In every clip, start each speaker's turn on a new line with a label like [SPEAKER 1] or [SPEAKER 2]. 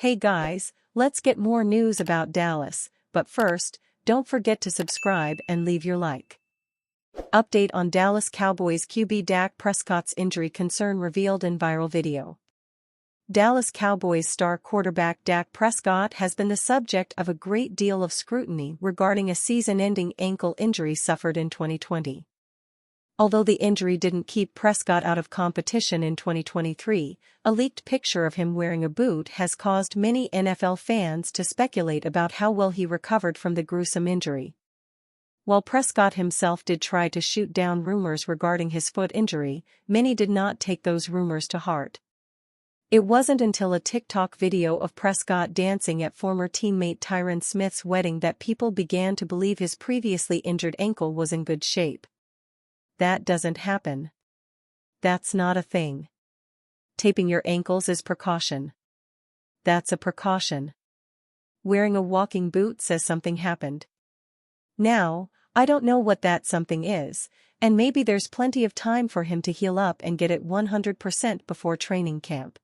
[SPEAKER 1] Hey guys, let's get more news about Dallas, but first, don't forget to subscribe and leave your like. Update on Dallas Cowboys QB Dak Prescott's injury concern revealed in viral video. Dallas Cowboys star quarterback Dak Prescott has been the subject of a great deal of scrutiny regarding a season-ending ankle injury suffered in 2020. Although the injury didn't keep Prescott out of competition in 2023, a leaked picture of him wearing a boot has caused many NFL fans to speculate about how well he recovered from the gruesome injury. While Prescott himself did try to shoot down rumors regarding his foot injury, many did not take those rumors to heart. It wasn't until a TikTok video of Prescott dancing at former teammate Tyron Smith's wedding that people began to believe his previously injured ankle was in good shape. That doesn't happen. That's not a thing. Taping your ankles is precaution. That's a precaution. Wearing a walking boot says something happened. Now, I don't know what that something is, and maybe there's plenty of time for him to heal up and get it 100% before training camp.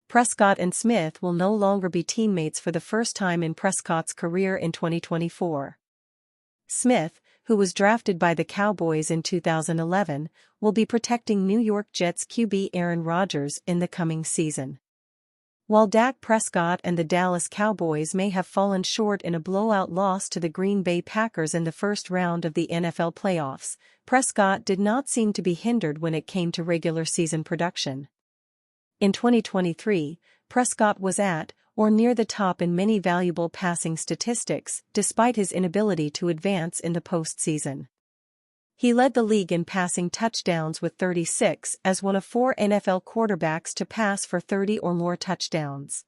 [SPEAKER 1] Prescott and Smith will no longer be teammates for the first time in Prescott's career in 2024. Smith, who was drafted by the Cowboys in 2011, will be protecting New York Jets QB Aaron Rodgers in the coming season. While Dak Prescott and the Dallas Cowboys may have fallen short in a blowout loss to the Green Bay Packers in the first round of the NFL playoffs, Prescott did not seem to be hindered when it came to regular season production. In 2023, Prescott was at, or near the top in many valuable passing statistics, despite his inability to advance in the postseason. He led the league in passing touchdowns with 36 as one of 4 NFL quarterbacks to pass for 30 or more touchdowns.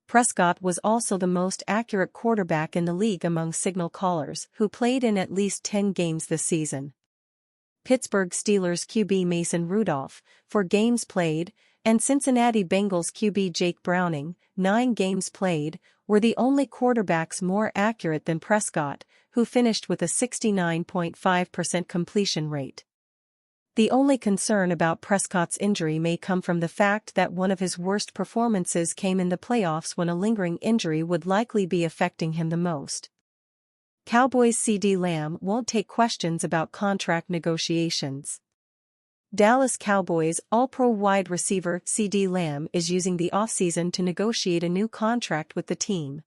[SPEAKER 1] Prescott was also the most accurate quarterback in the league among signal callers who played in at least 10 games this season. Pittsburgh Steelers QB Mason Rudolph, 4 games played, and Cincinnati Bengals QB Jake Browning, 9 games played, were the only quarterbacks more accurate than Prescott, who finished with a 69.5% completion rate. The only concern about Prescott's injury may come from the fact that one of his worst performances came in the playoffs when a lingering injury would likely be affecting him the most. Cowboys CeeDee Lamb won't take questions about contract negotiations. Dallas Cowboys All-Pro wide receiver CeeDee Lamb is using the offseason to negotiate a new contract with the team.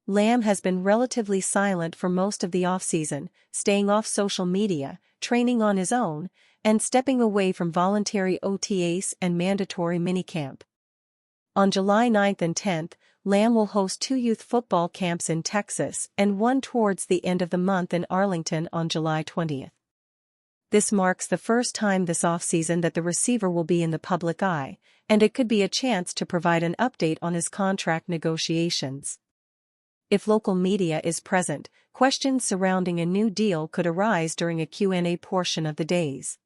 [SPEAKER 1] Lamb has been relatively silent for most of the offseason, staying off social media, training on his own, and stepping away from voluntary OTAs and mandatory minicamp. On July 9th and 10th, Lamb will host 2 youth football camps in Texas and one towards the end of the month in Arlington on July 20th. This marks the first time this offseason that the receiver will be in the public eye, and it could be a chance to provide an update on his contract negotiations. If local media is present, questions surrounding a new deal could arise during a Q&A portion of the days.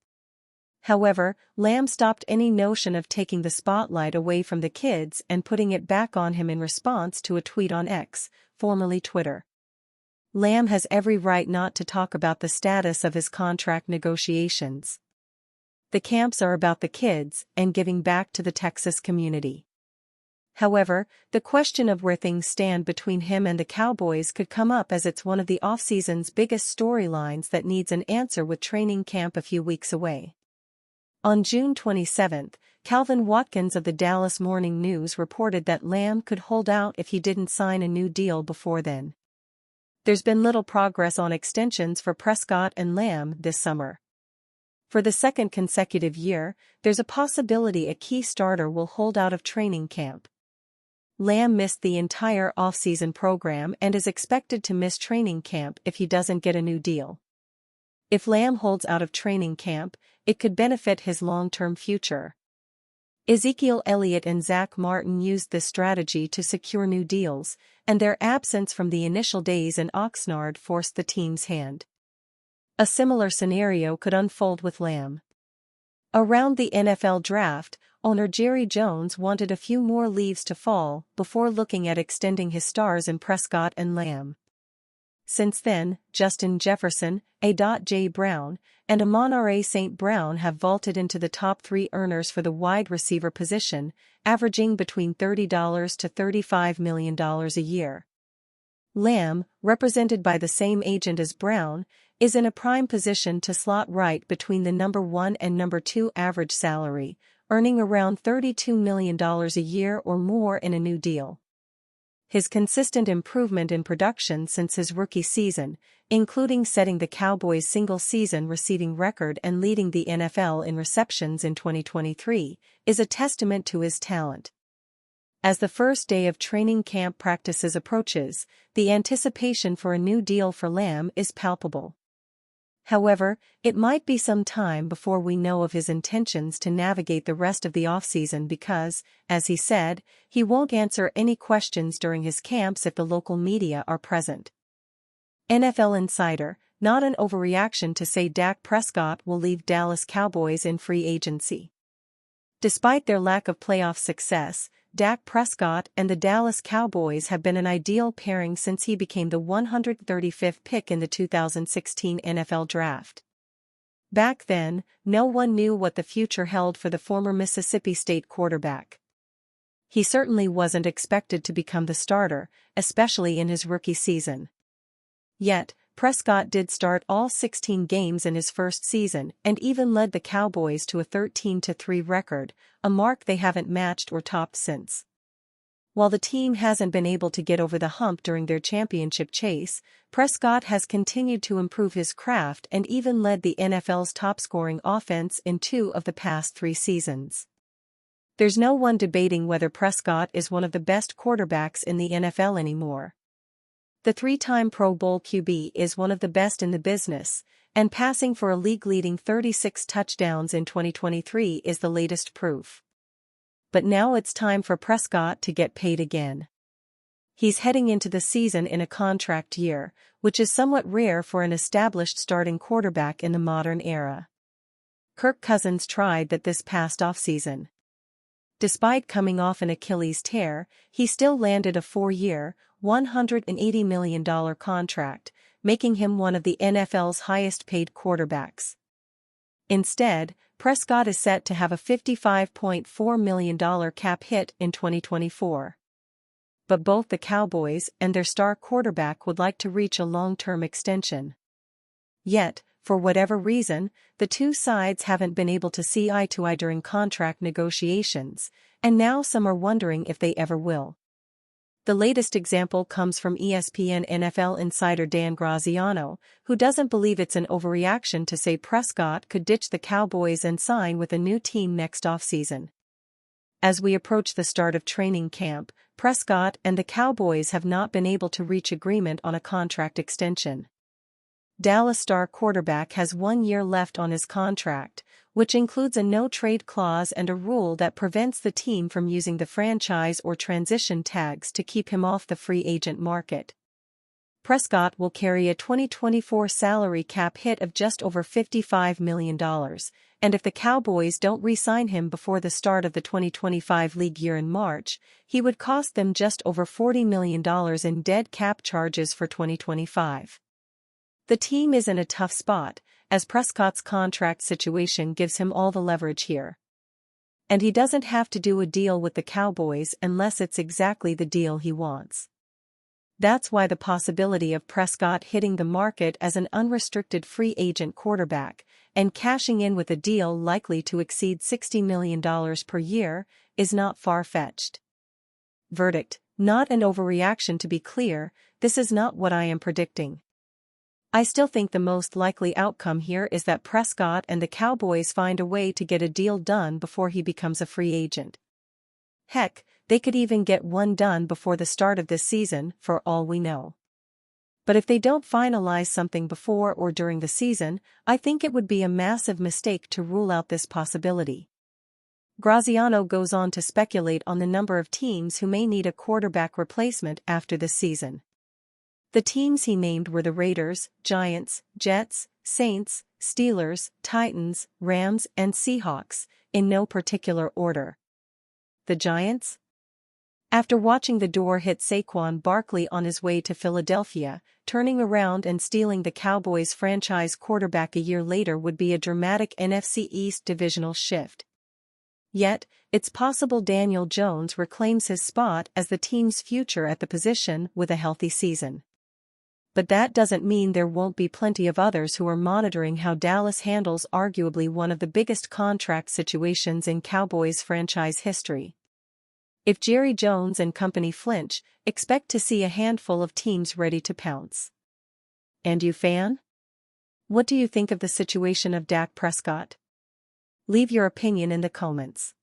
[SPEAKER 1] However, Lamb stopped any notion of taking the spotlight away from the kids and putting it back on him in response to a tweet on X, formerly Twitter. Lamb has every right not to talk about the status of his contract negotiations. The camps are about the kids and giving back to the Texas community. However, the question of where things stand between him and the Cowboys could come up as it's one of the offseason's biggest storylines that needs an answer with training camp a few weeks away. On June 27, Calvin Watkins of the Dallas Morning News reported that Lamb could hold out if he didn't sign a new deal before then. There's been little progress on extensions for Prescott and Lamb this summer. For the second consecutive year, there's a possibility a key starter will hold out of training camp. Lamb missed the entire offseason program and is expected to miss training camp if he doesn't get a new deal. If Lamb holds out of training camp, it could benefit his long-term future. Ezekiel Elliott and Zach Martin used this strategy to secure new deals, and their absence from the initial days in Oxnard forced the team's hand. A similar scenario could unfold with Lamb. Around the NFL draft, owner Jerry Jones wanted a few more leaves to fall before looking at extending his stars in Prescott and Lamb. Since then, Justin Jefferson, A.J. Brown, and Amon-Ra St. Brown have vaulted into the top 3 earners for the wide receiver position, averaging between $30 to $35 million a year. Lamb, represented by the same agent as Brown, is in a prime position to slot right between the number 1 and number 2 average salary, earning around $32 million a year or more in a new deal. His consistent improvement in production since his rookie season, including setting the Cowboys' single-season receiving record and leading the NFL in receptions in 2023, is a testament to his talent. As the first day of training camp practices approaches, the anticipation for a new deal for Lamb is palpable. However, it might be some time before we know of his intentions to navigate the rest of the offseason because, as he said, he won't answer any questions during his camps if the local media are present. NFL Insider, not an overreaction to say Dak Prescott will leave Dallas Cowboys in free agency. Despite their lack of playoff success, Dak Prescott and the Dallas Cowboys have been an ideal pairing since he became the 135th pick in the 2016 NFL Draft. Back then, no one knew what the future held for the former Mississippi State quarterback. He certainly wasn't expected to become the starter, especially in his rookie season. Yet, Prescott did start all 16 games in his first season and even led the Cowboys to a 13-3 record, a mark they haven't matched or topped since. While the team hasn't been able to get over the hump during their championship chase, Prescott has continued to improve his craft and even led the NFL's top-scoring offense in 2 of the past 3 seasons. There's no one debating whether Prescott is one of the best quarterbacks in the NFL anymore. The 3-time Pro Bowl QB is one of the best in the business, and passing for a league-leading 36 touchdowns in 2023 is the latest proof. But now it's time for Prescott to get paid again. He's heading into the season in a contract year, which is somewhat rare for an established starting quarterback in the modern era. Kirk Cousins tried that this past offseason. Despite coming off an Achilles tear, he still landed a 4-year, $180 million contract, making him one of the NFL's highest-paid quarterbacks. Instead, Prescott is set to have a $55.4 million cap hit in 2024. But both the Cowboys and their star quarterback would like to reach a long-term extension. Yet, for whatever reason, the two sides haven't been able to see eye to eye during contract negotiations, and now some are wondering if they ever will. The latest example comes from ESPN NFL insider Dan Graziano, who doesn't believe it's an overreaction to say Prescott could ditch the Cowboys and sign with a new team next offseason. As we approach the start of training camp, Prescott and the Cowboys have not been able to reach agreement on a contract extension. Dallas star quarterback has 1 year left on his contract, which includes a no-trade clause and a rule that prevents the team from using the franchise or transition tags to keep him off the free agent market. Prescott will carry a 2024 salary cap hit of just over $55 million, and if the Cowboys don't re-sign him before the start of the 2025 league year in March, he would cost them just over $40 million in dead cap charges for 2025. The team is in a tough spot, as Prescott's contract situation gives him all the leverage here. And he doesn't have to do a deal with the Cowboys unless it's exactly the deal he wants. That's why the possibility of Prescott hitting the market as an unrestricted free agent quarterback and cashing in with a deal likely to exceed $60 million per year is not far-fetched. Verdict: not an overreaction. To be clear, this is not what I am predicting. I still think the most likely outcome here is that Prescott and the Cowboys find a way to get a deal done before he becomes a free agent. Heck, they could even get one done before the start of this season, for all we know. But if they don't finalize something before or during the season, I think it would be a massive mistake to rule out this possibility. Graziano goes on to speculate on the number of teams who may need a quarterback replacement after this season. The teams he named were the Raiders, Giants, Jets, Saints, Steelers, Titans, Rams, and Seahawks, in no particular order. The Giants? After watching the door hit Saquon Barkley on his way to Philadelphia, turning around and stealing the Cowboys franchise quarterback a year later would be a dramatic NFC East divisional shift. Yet, it's possible Daniel Jones reclaims his spot as the team's future at the position with a healthy season. But that doesn't mean there won't be plenty of others who are monitoring how Dallas handles arguably one of the biggest contract situations in Cowboys franchise history. If Jerry Jones and company flinch, expect to see a handful of teams ready to pounce. And you, fan? What do you think of the situation of Dak Prescott? Leave your opinion in the comments.